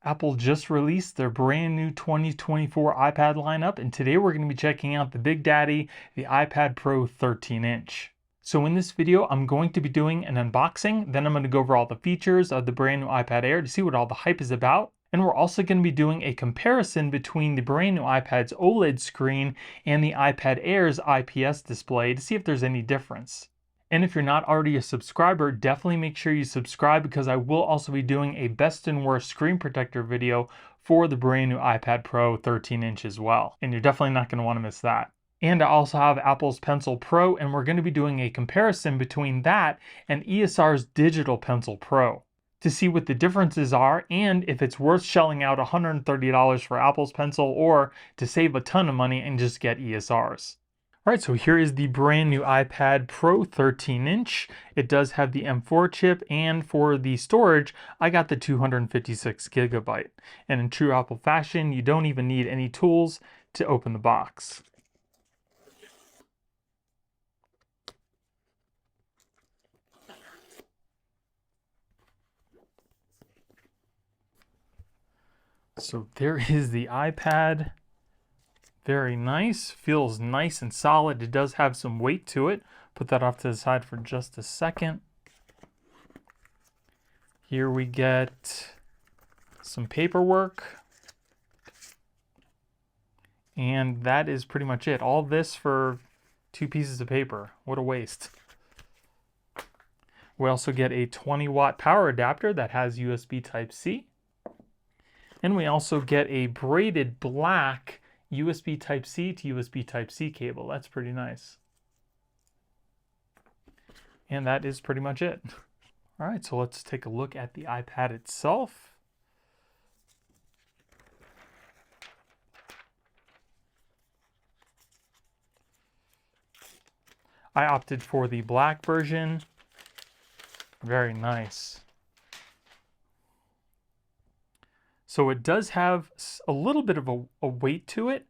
Apple just released their brand new 2024 iPad lineup, and today we're going to be checking out the Big Daddy, the iPad Pro 13-inch. So in this video, I'm going to be doing an unboxing, then I'm going to go over all the features of the brand new iPad Air to see what all the hype is about, and we're also going to be doing a comparison between the brand new iPad's OLED screen and the iPad Air's IPS display to see if there's any difference. And if you're not already a subscriber, definitely make sure you subscribe because I will also be doing a best and worst screen protector video for the brand new iPad Pro 13-inch as well. And you're definitely not going to want to miss that. And I also have Apple's Pencil Pro, and we're going to be doing a comparison between that and ESR's Digital Pencil Pro to see what the differences are and if it's worth shelling out $130 for Apple's Pencil or to save a ton of money and just get ESRs. All right, so here is the brand new iPad Pro 13-inch. It does have the M4 chip, and for the storage, I got the 256 gigabyte. And in true Apple fashion, you don't even need any tools to open the box. So there is the iPad. Very nice, feels nice and solid. It does have some weight to it. Put that off to the side for just a second. Here we get some paperwork. And that is pretty much it. All this for 2 pieces of paper. What a waste. We also get a 20-watt power adapter that has USB Type-C. And we also get a braided black USB Type-C to USB Type-C cable. That's pretty nice. And that is pretty much it. All right, so let's take a look at the iPad itself. I opted for the black version. Very nice. So it does have a little bit of a weight to it.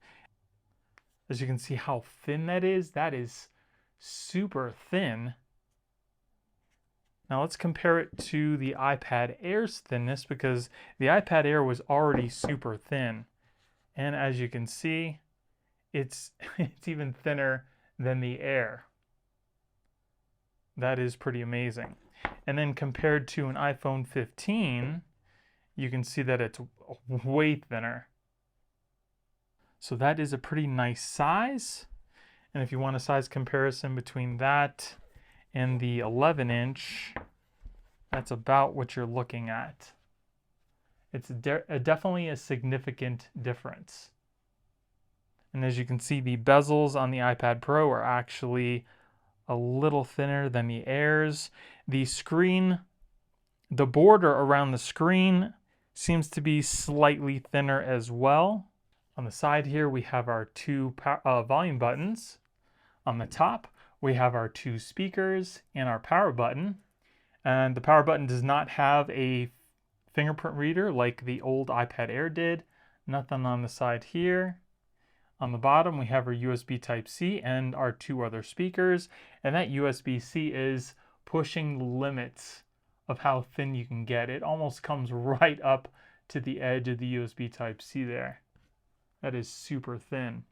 As you can see how thin that is. That is super thin. Now let's compare it to the iPad Air's thinness because the iPad Air was already super thin. And as you can see, it's even thinner than the Air. That is pretty amazing. And then compared to an iPhone 15, you can see that it's way thinner. So that is a pretty nice size. And if you want a size comparison between that and the 11-inch, that's about what you're looking at. It's definitely a significant difference. And as you can see, the bezels on the iPad Pro are actually a little thinner than the Air's. The screen, the border around the screen seems to be slightly thinner as well. On the side here, we have our 2 volume buttons. On the top, we have our 2 speakers and our power button. And the power button does not have a fingerprint reader like the old iPad Air did. Nothing on the side here. On the bottom, we have our USB Type-C and our 2 other speakers. And that USB-C is pushing the limits of how thin you can get. It almost comes right up to the edge of the USB Type-C there. That is super thin.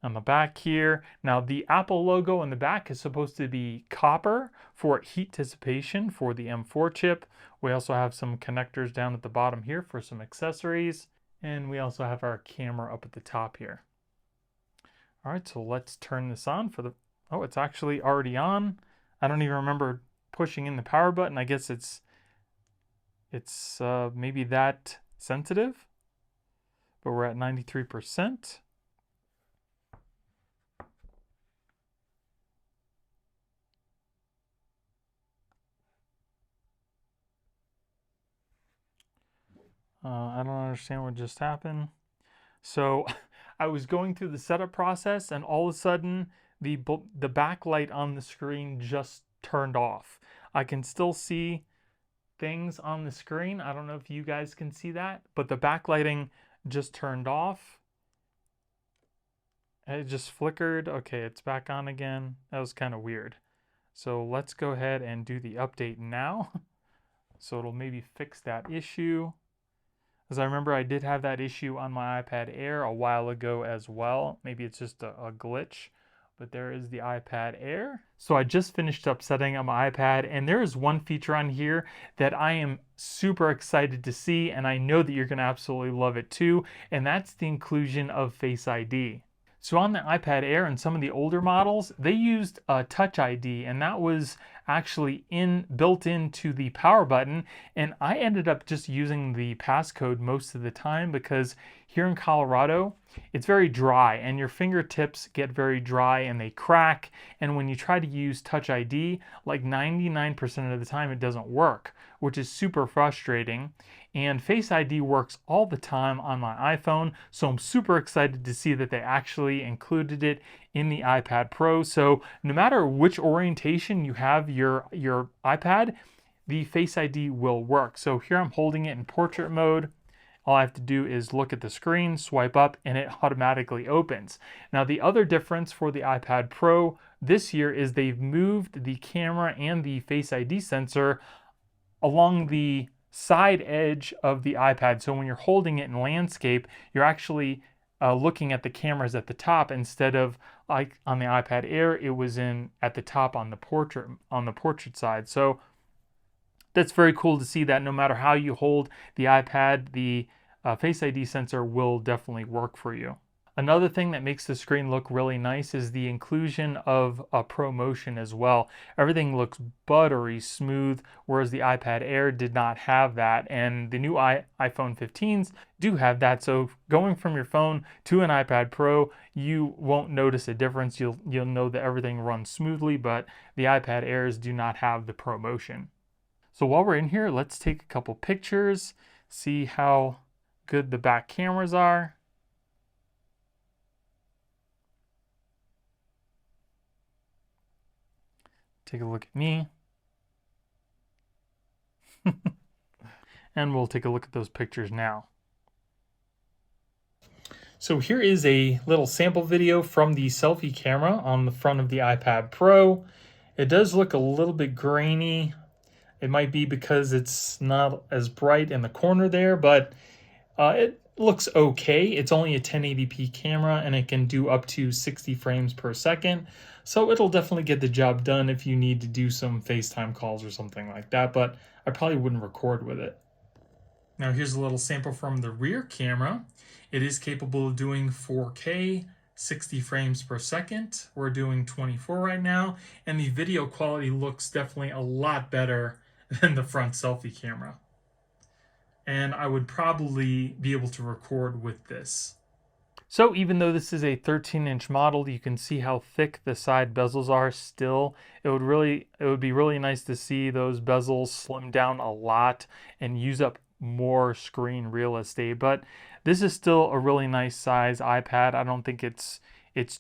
On the back here, now the Apple logo in the back is supposed to be copper for heat dissipation for the M4 chip. We also have some connectors down at the bottom here for some accessories. And we also have our camera up at the top here. All right, so let's turn this on for the... Oh, it's actually already on. I don't even remember pushing in the power button. I guess it's maybe that sensitive. But we're at 93%. I don't understand what just happened. So I was going through the setup process and all of a sudden the backlight on the screen just turned off. I can still see things on the screen. I don't know if you guys can see that, but the backlighting just turned off. It just flickered. Okay, it's back on again. That was kind of weird. So let's go ahead and do the update now. So it'll maybe fix that issue. As I remember, I did have that issue on my iPad Air a while ago as well. Maybe it's just a glitch, but there is the iPad Air. So I just finished up setting up my iPad, and there is one feature on here that I am super excited to see, and I know that you're going to absolutely love it too, and that's the inclusion of Face ID. So on the iPad Air and some of the older models, they used Touch ID, and that was actually built into the power button. And I ended up just using the passcode most of the time because here in Colorado, it's very dry, and your fingertips get very dry and they crack. And when you try to use Touch ID, like 99% of the time, it doesn't work, which is super frustrating. And Face ID works all the time on my iPhone, so I'm super excited to see that they actually included it in the iPad Pro. So no matter which orientation you have your iPad, the Face ID will work. So here I'm holding it in portrait mode. All I have to do is look at the screen, swipe up, and it automatically opens. Now the other difference for the iPad Pro this year is they've moved the camera and the Face ID sensor along the side edge of the iPad. So when you're holding it in landscape, you're actually looking at the cameras at the top instead of like on the iPad Air, it was in at the top on the portrait side. So that's very cool to see that no matter how you hold the iPad, the Face ID sensor will definitely work for you. Another thing that makes the screen look really nice is the inclusion of a ProMotion as well. Everything looks buttery smooth, whereas the iPad Air did not have that, and the new iPhone 15s do have that. So going from your phone to an iPad Pro, you won't notice a difference. You'll know that everything runs smoothly, but the iPad Airs do not have the ProMotion. So while we're in here, let's take a couple pictures, see how good the back cameras are. Take a look at me. And we'll take a look at those pictures now. So here is a little sample video from the selfie camera on the front of the iPad Pro. It does look a little bit grainy. It might be because it's not as bright in the corner there, but it looks okay. It's only a 1080p camera and it can do up to 60 frames per second. So it'll definitely get the job done if you need to do some FaceTime calls or something like that, but I probably wouldn't record with it. Now here's a little sample from the rear camera. It is capable of doing 4K, 60 frames per second. We're doing 24 right now, and the video quality looks definitely a lot better than the front selfie camera. And I would probably be able to record with this. So even though this is a 13-inch model, you can see how thick the side bezels are still. It would be really nice to see those bezels slim down a lot and use up more screen real estate. But this is still a really nice size iPad. I don't think it's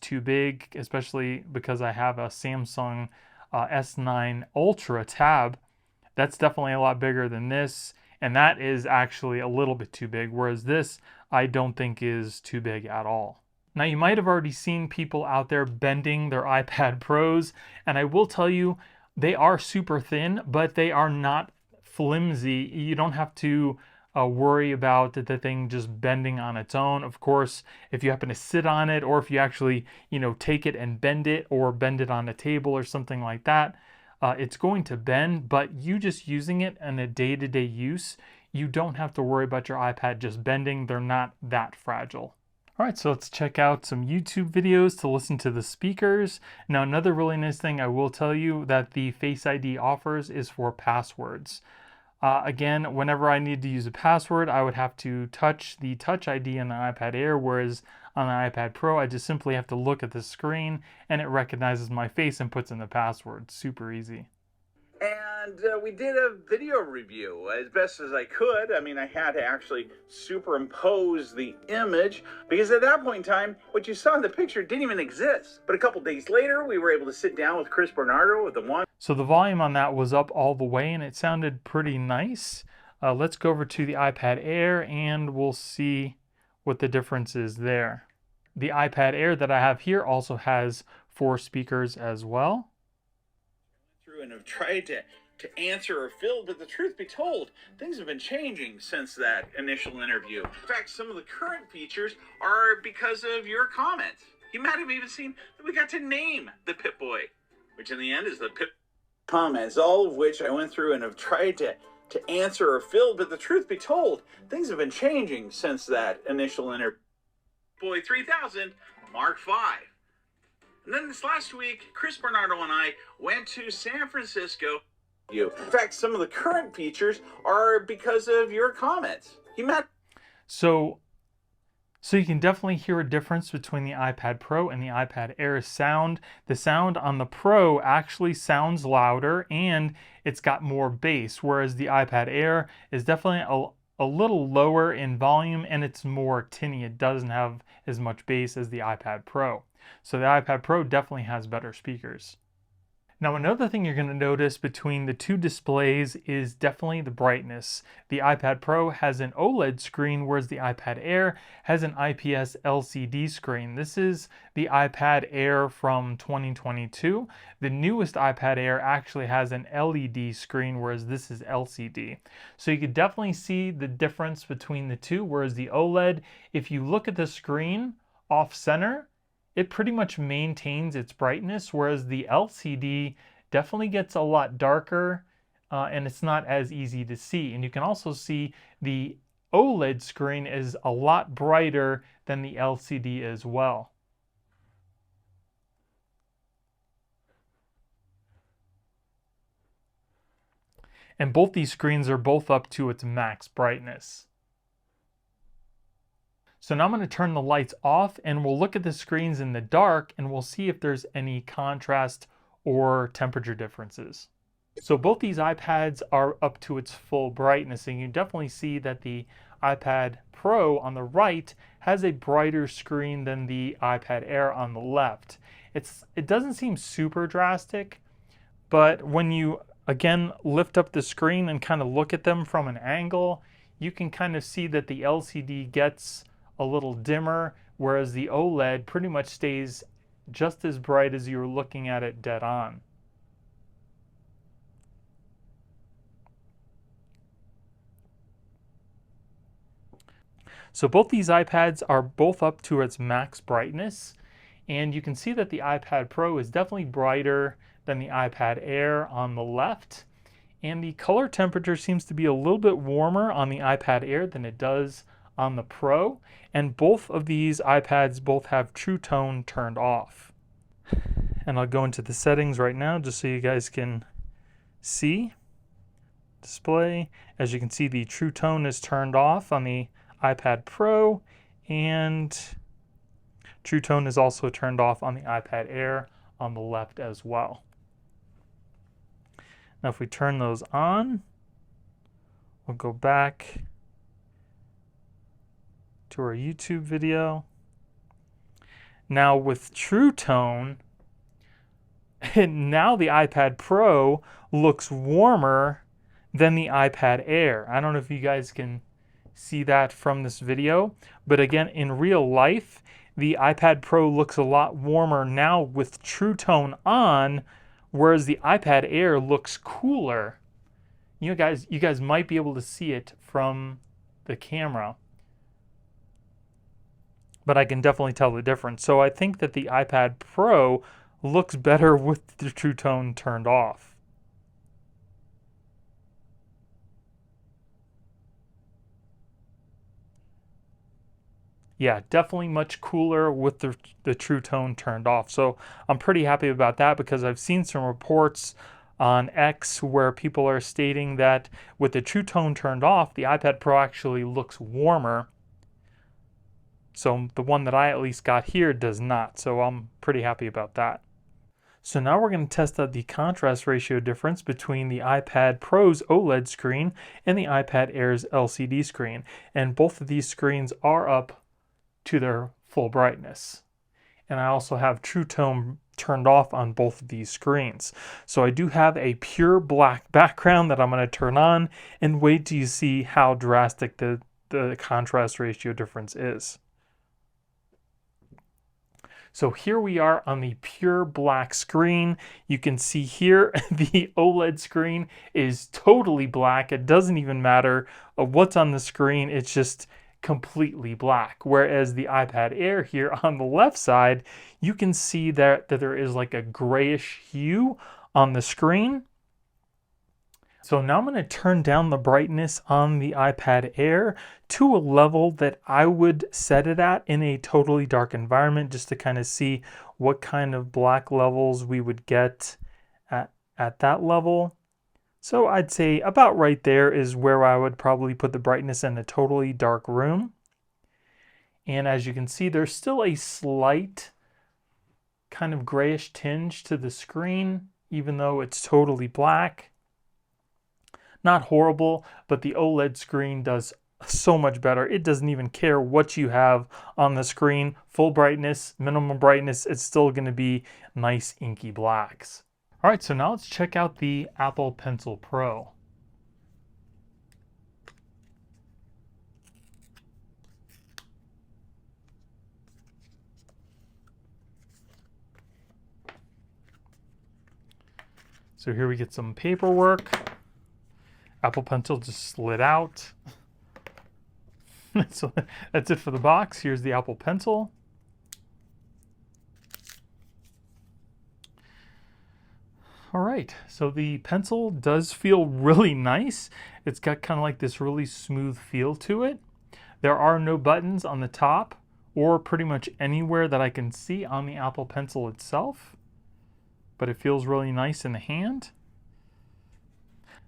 too big, especially because I have a Samsung S9 Ultra tab. That's definitely a lot bigger than this, and that is actually a little bit too big, whereas this I don't think is too big at all. Now you might have already seen people out there bending their iPad Pros, and I will tell you they are super thin, but they are not flimsy. You don't have to worry about the thing just bending on its own. Of course, if you happen to sit on it, or if you actually take it and bend it, or bend it on a table or something like that, it's going to bend. But you just using it in a day-to-day use, you don't have to worry about your iPad just bending. They're not that fragile. All right, so let's check out some YouTube videos to listen to the speakers. Now, another really nice thing I will tell you that the Face ID offers is for passwords. Again, whenever I need to use a password, I would have to touch the Touch ID on the iPad Air, whereas on the iPad Pro, I just simply have to look at the screen and it recognizes my face and puts in the password. Super easy. And we did a video review as best as I could. I mean, I had to actually superimpose the image because at that point in time, what you saw in the picture didn't even exist. But a couple days later, we were able to sit down with Chris Bernardo with the one. So the volume on that was up all the way and it sounded pretty nice. Let's go over to the iPad Air and we'll see what the difference is there. The iPad Air that I have here also has 4 speakers as well. And have tried to to answer or fill, but the truth be told, things have been changing since that initial interview. In fact, some of the current features are because of your comments. You might have even seen that we got to name the Pip-Boy, which in the end is the Pip comments, all of which I went through and have tried to answer or fill, but the truth be told, things have been changing since that initial interview. Boy 3000 Mark V. And then this last week, Chris Bernardo and I went to San Francisco. In fact, some of the current features are because of your comments. So you can definitely hear a difference between the iPad Pro and the iPad Air's sound. The sound on the Pro actually sounds louder and it's got more bass, whereas the iPad Air is definitely a little lower in volume and it's more tinny. It doesn't have as much bass as the iPad Pro. So the iPad Pro definitely has better speakers. Now another thing you're going to notice between the two displays is definitely the brightness. The iPad Pro has an OLED screen, whereas the iPad Air has an IPS LCD screen. This is the iPad Air from 2022. The newest iPad Air actually has an LED screen, whereas this is LCD. So you could definitely see the difference between the two, whereas the OLED, if you look at the screen off center, it pretty much maintains its brightness, whereas the LCD definitely gets a lot darker and it's not as easy to see. And you can also see the OLED screen is a lot brighter than the LCD as well. And both these screens are both up to its max brightness. So now I'm going to turn the lights off and we'll look at the screens in the dark and we'll see if there's any contrast or temperature differences. So both these iPads are up to its full brightness, and you definitely see that the iPad Pro on the right has a brighter screen than the iPad Air on the left. It doesn't seem super drastic, but when you again lift up the screen and kind of look at them from an angle, you can kind of see that the LCD gets a little dimmer, whereas the OLED pretty much stays just as bright as you were looking at it dead on. So both these iPads are both up to its max brightness, and you can see that the iPad Pro is definitely brighter than the iPad Air on the left, and the color temperature seems to be a little bit warmer on the iPad Air than it does on the Pro, and both of these iPads both have True Tone turned off. And I'll go into the settings right now just so you guys can see. Display. As you can see, the True Tone is turned off on the iPad Pro, and True Tone is also turned off on the iPad Air on the left as well. Now if we turn those on, we'll go back to our YouTube video. Now with True Tone, now the iPad Pro looks warmer than the iPad Air. I don't know if you guys can see that from this video, but again, in real life, the iPad Pro looks a lot warmer now with True Tone on, whereas the iPad Air looks cooler. You guys might be able to see it from the camera, but I can definitely tell the difference. So I think that the iPad Pro looks better with the True Tone turned off. Yeah, definitely much cooler with the True Tone turned off. So I'm pretty happy about that, because I've seen some reports on X where people are stating that with the True Tone turned off, the iPad Pro actually looks warmer. So the one that I at least got here does not. So I'm pretty happy about that. So now we're going to test out the contrast ratio difference between the iPad Pro's OLED screen and the iPad Air's LCD screen. And both of these screens are up to their full brightness. And I also have True Tone turned off on both of these screens. So I do have a pure black background that I'm going to turn on, and wait till you see how drastic the contrast ratio difference is. So here we are on the pure black screen. You can see here the OLED screen is totally black. It doesn't even matter what's on the screen. It's just completely black. Whereas the iPad Air here on the left side, you can see that there is like a grayish hue on the screen. So now I'm going to turn down the brightness on the iPad Air to a level that I would set it at in a totally dark environment, just to kind of see what kind of black levels we would get at that level. So I'd say about right there is where I would probably put the brightness in a totally dark room. And as you can see, there's still a slight kind of grayish tinge to the screen, even though it's totally black. Not horrible, but the OLED screen does so much better. It doesn't even care what you have on the screen. Full brightness, minimum brightness, it's still going to be nice inky blacks. All right, so now let's check out the Apple Pencil Pro. So here we get some paperwork. Apple Pencil just slid out. So that's it for the box. Here's the Apple Pencil. All right, so the pencil does feel really nice. It's got kind of like this really smooth feel to it. There are no buttons on the top or pretty much anywhere that I can see on the Apple Pencil itself, but it feels really nice in the hand.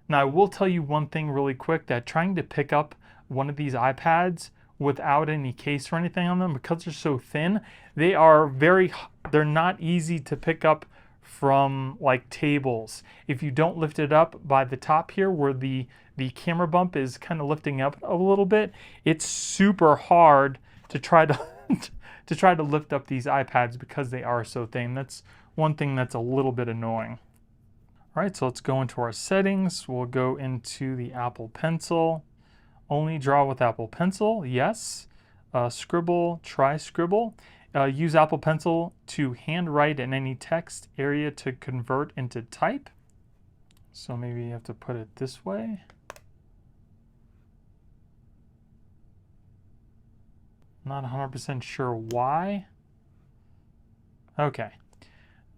Now, I will tell you one thing really quick, that trying to pick up one of these iPads without any case or anything on them, because they're so thin, they're not easy to pick up from like tables. If you don't lift it up by the top here where the camera bump is kind of lifting up a little bit, it's super hard to try to to try to lift up these iPads because they are so thin. That's one thing that's a little bit annoying. All right, so let's go into our settings. We'll go into the Apple Pencil. Only draw with Apple Pencil, yes. Scribble, try Scribble. Use Apple Pencil to handwrite in any text area to convert into type. So maybe you have to put it this way. Not 100% sure why. Okay,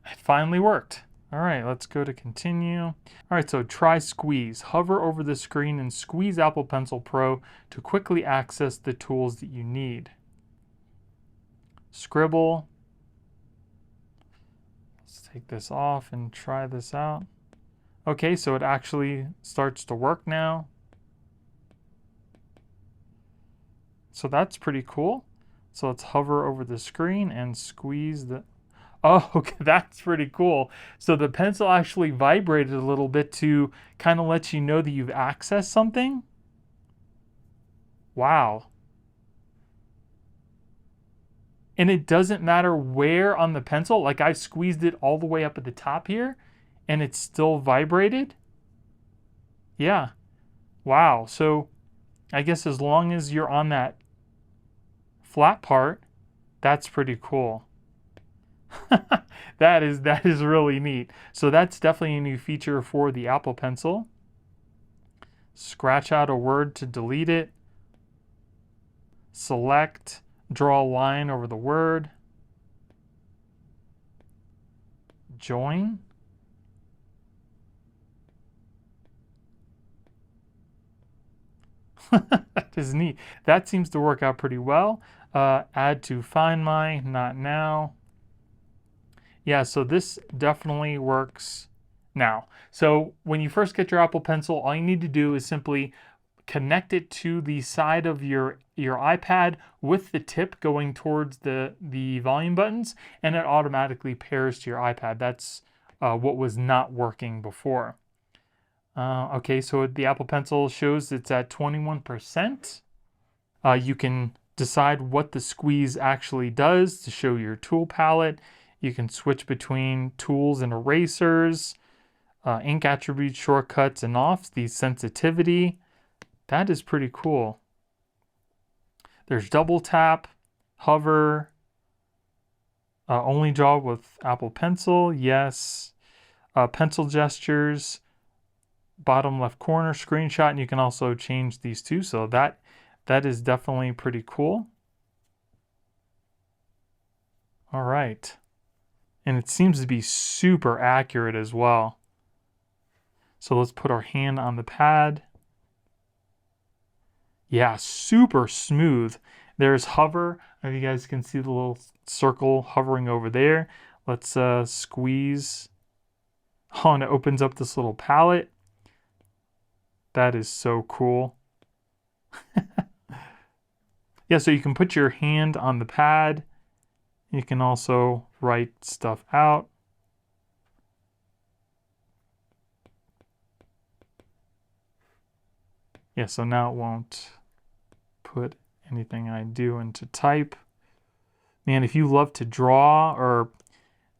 it finally worked. All right, let's go to continue. All right, so try squeeze. Hover over the screen and squeeze Apple Pencil Pro to quickly access the tools that you need. Scribble. Let's take this off and try this out. Okay, so it actually starts to work now. So that's pretty cool. So let's hover over the screen and squeeze the... Oh, okay, that's pretty cool. So the pencil actually vibrated a little bit to kind of let you know that you've accessed something. Wow. And it doesn't matter where on the pencil. Like I squeezed it all the way up at the top here and it still vibrated. Yeah. Wow. So I guess as long as you're on that flat part, that's pretty cool. that is really neat. So that's definitely a new feature for the Apple Pencil. Scratch out a word to delete it. Select, draw a line over the word. Join. That is neat. That seems to work out pretty well. Add to Find My, not now. Yeah, so this definitely works now. So when you first get your Apple Pencil, all you need to do is simply connect it to the side of your iPad with the tip going towards the volume buttons, and it automatically pairs to your iPad. That's what was not working before. Okay, so the Apple Pencil shows it's at 21%. You can decide what the squeeze actually does to show your tool palette. You can switch between tools and erasers, ink attributes, shortcuts, and offs, the sensitivity. That is pretty cool. There's double tap, hover, Only draw with Apple Pencil, yes. Pencil gestures, bottom left corner, screenshot, and you can also change these two. So that is definitely pretty cool. All right. And it seems to be super accurate as well. So let's put our hand on the pad. Yeah, super smooth. There's hover. If you guys can see the little circle hovering over there. Let's squeeze. Oh, and it opens up this little palette. That is so cool. Yeah, so you can put your hand on the pad. You can also write stuff out. Yeah, so now it won't put anything I do into type. Man, if you love to draw or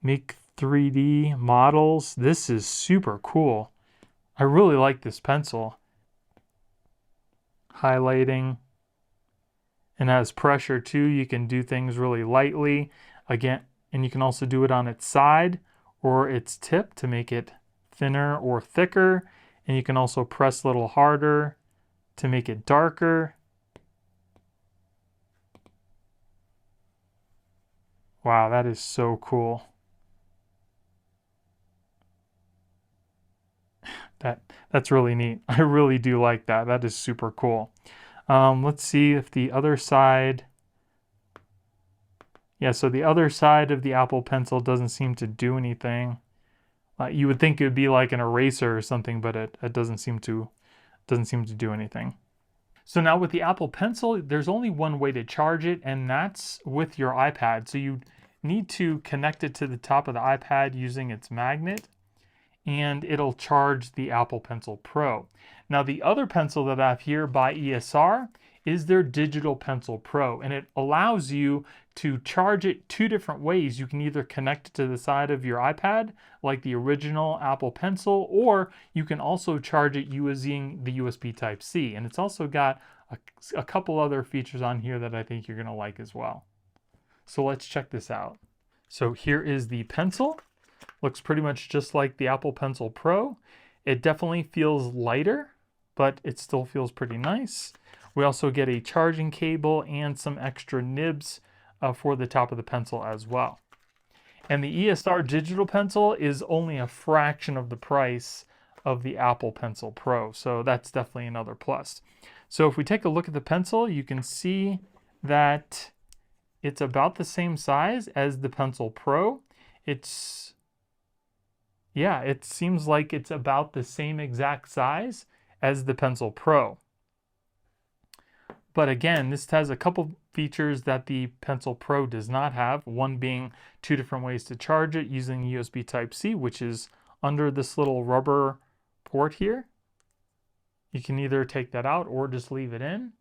make 3D models, this is super cool. I really like this pencil. Highlighting. And has pressure too. You can do things really lightly. Again, and you can also do it on its side or its tip to make it thinner or thicker. And you can also press a little harder to make it darker. Wow, that is so cool. That's really neat. I really do like that. That is super cool. Let's see if the other side. Yeah, so the other side of the Apple Pencil doesn't seem to do anything. You would think it would be like an eraser or something, but it doesn't seem to do anything. So now with the Apple Pencil, there's only one way to charge it, and that's with your iPad. So you need to connect it to the top of the iPad using its magnet, and it'll charge the Apple Pencil Pro. Now the other pencil that I have here by ESR is their Digital Pencil Pro, and it allows you to charge it two different ways. You can either connect it to the side of your iPad like the original Apple Pencil, or you can also charge it using the USB Type-C. And it's also got a couple other features on here that I think you're gonna like as well. So let's check this out. So here is the pencil. Looks pretty much just like the Apple Pencil Pro. It definitely feels lighter, but it still feels pretty nice. We also get a charging cable and some extra nibs for the top of the pencil as well. And the ESR Digital Pencil is only a fraction of the price of the Apple Pencil Pro, so that's definitely another plus. So if we take a look at the pencil, you can see that it's about the same size as the Pencil Pro. It seems like it's about the same exact size as the Pencil Pro. But again, this has a couple features that the Pencil Pro does not have, one being two different ways to charge it using USB Type-C, which is under this little rubber port here. You can either take that out or just leave it in.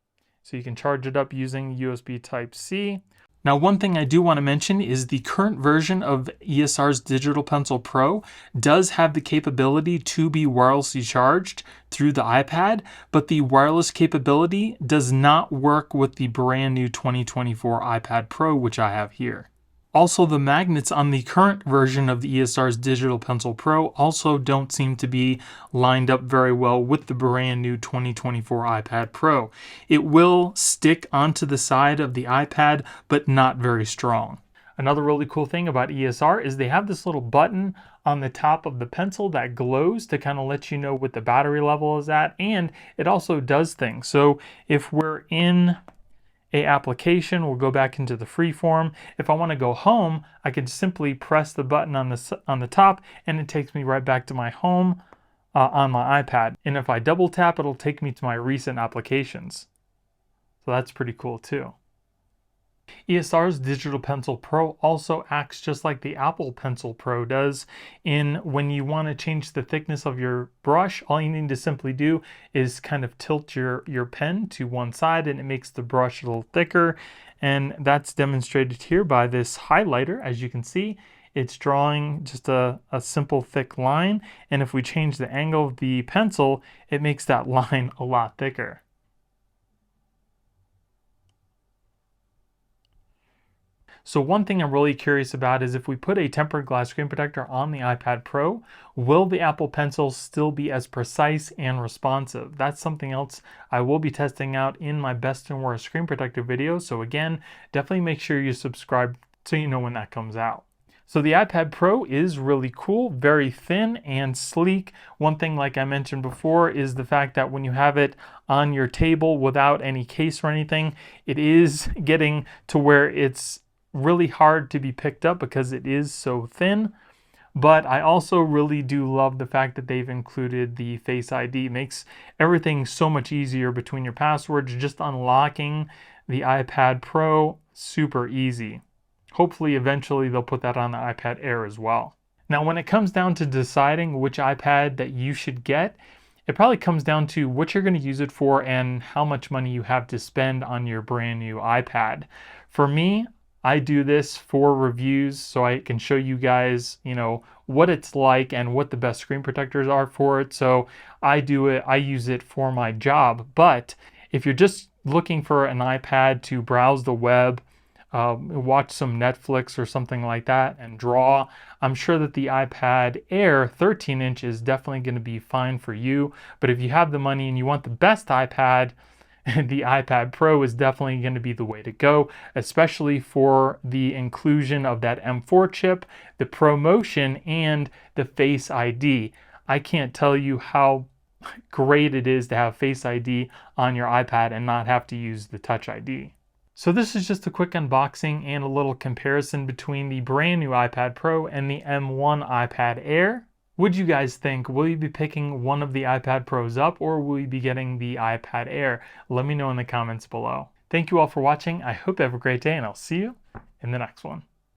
So you can charge it up using USB Type-C. Now, one thing I do want to mention is the current version of ESR's Digital Pencil Pro does have the capability to be wirelessly charged through the iPad, but the wireless capability does not work with the brand new 2024 iPad Pro, which I have here. Also, the magnets on the current version of the ESR's Digital Pencil Pro also don't seem to be lined up very well with the brand new 2024 iPad Pro. It will stick onto the side of the iPad, but not very strong. Another really cool thing about ESR is they have this little button on the top of the pencil that glows to kind of let you know what the battery level is at, and it also does things. So if we're in a application, we'll go back into the freeform. If I want to go home, I can simply press the button on the top, and it takes me right back to my home on my iPad. And if I double tap, it'll take me to my recent applications. So that's pretty cool too. ESR's Digital Pencil Pro also acts just like the Apple Pencil Pro does in when you want to change the thickness of your brush, all you need to simply do is kind of tilt your pen to one side and it makes the brush a little thicker. And that's demonstrated here by this highlighter. As you can see, it's drawing just a simple thick line. And if we change the angle of the pencil, it makes that line a lot thicker. So one thing I'm really curious about is if we put a tempered glass screen protector on the iPad Pro, will the Apple Pencil still be as precise and responsive? That's something else I will be testing out in my best and worst screen protector video. So again, definitely make sure you subscribe so you know when that comes out. So the iPad Pro is really cool, very thin and sleek. One thing, like I mentioned before, is the fact that when you have it on your table without any case or anything, it is getting to where it's really hard to be picked up because it is so thin. But I also really do love the fact that they've included the Face ID. It makes everything so much easier between your passwords. Just unlocking the iPad Pro, super easy. Hopefully, eventually, they'll put that on the iPad Air as well. Now, when it comes down to deciding which iPad that you should get, it probably comes down to what you're going to use it for and how much money you have to spend on your brand new iPad. For me, I do this for reviews so I can show you guys, what it's like and what the best screen protectors are for it. So I use it for my job. But if you're just looking for an iPad to browse the web, watch some Netflix or something like that and draw, I'm sure that the iPad Air 13-inch is definitely going to be fine for you. But if you have the money and you want the best iPad, the iPad Pro is definitely going to be the way to go, especially for the inclusion of that M4 chip, the ProMotion, and the Face ID. I can't tell you how great it is to have Face ID on your iPad and not have to use the Touch ID. So this is just a quick unboxing and a little comparison between the brand new iPad Pro and the M1 iPad Air. Would you guys think, will you be picking one of the iPad Pros up or will you be getting the iPad Air? Let me know in the comments below. Thank you all for watching. I hope you have a great day and I'll see you in the next one.